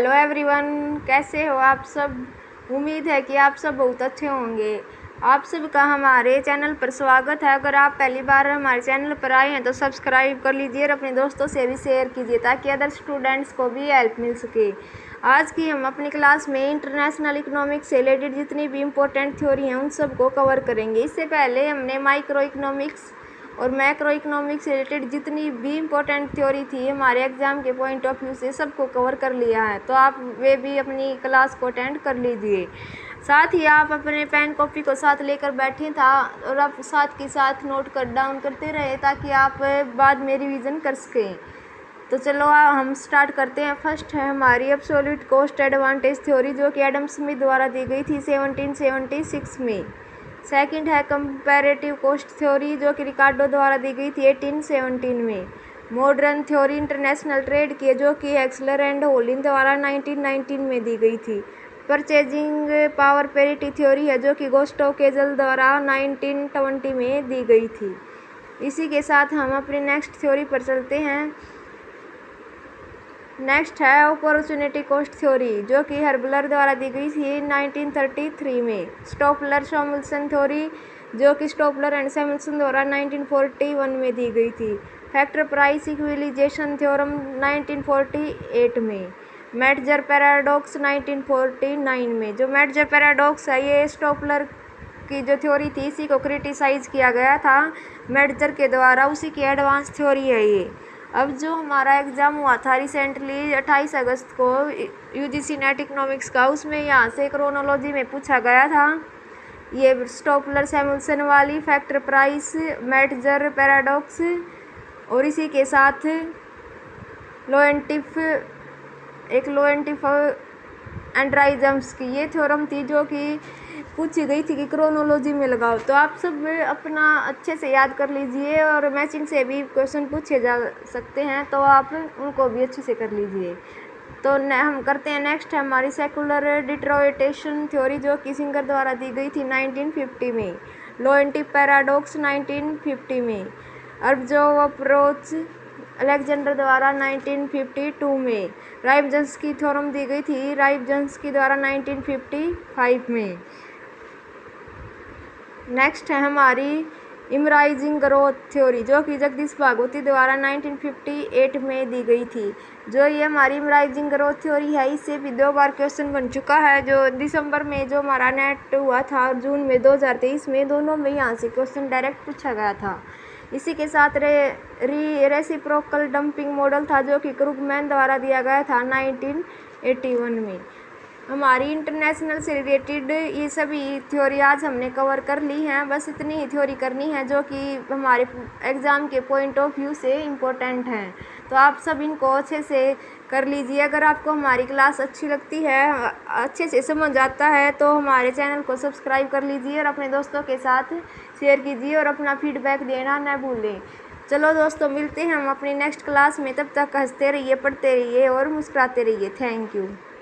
Hello everyone, कैसे हो आप सब। उम्मीद है कि आप सब बहुत अच्छे होंगे। आप सबका हमारे चैनल पर स्वागत है। अगर आप पहली बार हमारे चैनल पर आए हैं तो सब्सक्राइब कर लीजिए और अपने दोस्तों से भी शेयर कीजिए ताकि अदर स्टूडेंट्स को भी हेल्प मिल सके। आज की हम अपनी क्लास में इंटरनेशनल इकोनॉमिक्स से रिलेटेड जितनी भी इम्पोर्टेंट थ्योरी हैं उन सबको कवर करेंगे। इससे पहले हमने माइक्रो इकोनॉमिक्स और मैक्रो इकोनॉमिक्स से रिलेटेड जितनी भी इम्पोर्टेंट थ्योरी थी हमारे एग्ज़ाम के पॉइंट ऑफ व्यू से सबको कवर कर लिया है, तो आप वे भी अपनी क्लास को अटेंड कर लीजिए। साथ ही आप अपने पेन कॉपी को साथ लेकर बैठे था और आप साथ के साथ नोट कर डाउन करते रहे ताकि आप बाद में रिवीजन कर सकें। तो चलो हम स्टार्ट करते हैं। फर्स्ट है हमारी एब्सोल्यूट कॉस्ट एडवांटेज थ्योरी जो कि एडम स्मिथ द्वारा दी गई थी 1776 में। सेकंड है कंपैरेटिव कॉस्ट थ्योरी जो कि रिकार्डो द्वारा दी गई थी 1817 में। मॉडर्न थ्योरी इंटरनेशनल ट्रेड की जो कि एक्सलर एंड होलिन द्वारा 1919 में दी गई थी। परचेजिंग पावर पेरिटी थ्योरी है जो कि गोस्टो केजल द्वारा 1920 में दी गई थी। इसी के साथ हम अपनी नेक्स्ट थ्योरी पर चलते हैं। नेक्स्ट है अपॉर्चुनिटी कॉस्ट थ्योरी जो कि हर्बलर द्वारा दी गई थी 1933 में। स्टॉपलर सैमुअल्सन थ्योरी जो कि स्टॉपलर एंड सैमुअल्सन द्वारा 1941 में दी गई थी। फैक्टर प्राइस इक्विलाइजेशन थ्योरम 1948 में। मेटजर पैराडॉक्स 1949 में। जो मेटजर पैराडॉक्स है ये स्टॉपलर की जो थ्योरी थी इसी को क्रिटिसाइज किया गया था मेटजर के द्वारा, उसी की एडवांस थ्योरी है ये। अब जो हमारा एग्ज़ाम हुआ था रिसेंटली 28 अगस्त को यूजीसी नेट इकोनॉमिक्स का, उसमें यहाँ से क्रोनोलॉजी में पूछा गया था ये स्टॉपलर सैमुअल्सन वाली, फैक्टर प्राइस, मेटजर पैराडॉक्स और इसी के साथ लोएंटिफ एंड्राइजम्स की ये थ्योरम थी जो कि पूछी गई थी कि क्रोनोलॉजी में लगाओ। तो आप सब अपना अच्छे से याद कर लीजिए और मैचिंग से भी क्वेश्चन पूछे जा सकते हैं तो आप उनको भी अच्छे से कर लीजिए। तो हम करते हैं नेक्स्ट है हमारी सेकुलर डिट्रोइटेशन थ्योरी जो कि सिंगर द्वारा दी गई थी 1950 में। लोएंटिफ पैराडॉक्स 1950 में। अर्बजोव अप्रोच अलेक्जेंडर द्वारा 1952 में। राइबजंस्की थ्योरम दी गई थी राइबजंस्की द्वारा 1955 में। नेक्स्ट है हमारी इमराइजिंग ग्रोथ थ्योरी जो कि जगदीश भागवती द्वारा 1958 में दी गई थी। जो ये हमारी इमराइजिंग ग्रोथ थ्योरी है इससे भी 2 बार क्वेश्चन बन चुका है। जो दिसंबर में जो हमारा नेट हुआ था और जून में 2023 में, दोनों में यहाँ से क्वेश्चन डायरेक्ट पूछा गया था। इसी के साथ रेसिप्रोकल डंपिंग मॉडल था जो कि क्रुगमैन द्वारा दिया गया था 1981 में। हमारी इंटरनेशनल से रिलेटेड ये सभी थ्योरी आज हमने कवर कर ली हैं। बस इतनी ही थ्योरी करनी है जो कि हमारे एग्ज़ाम के पॉइंट ऑफ व्यू से इम्पोर्टेंट हैं, तो आप सब इनको अच्छे से कर लीजिए। अगर आपको हमारी क्लास अच्छी लगती है, अच्छे से समझ आता है तो हमारे चैनल को सब्सक्राइब कर लीजिए और अपने दोस्तों के साथ शेयर कीजिए और अपना फीडबैक देना न भूलें। चलो दोस्तों, मिलते हैं हम अपनी नेक्स्ट क्लास में। तब तक हंसते रहिए, पढ़ते रहिए और मुस्कुराते रहिए। Thank you.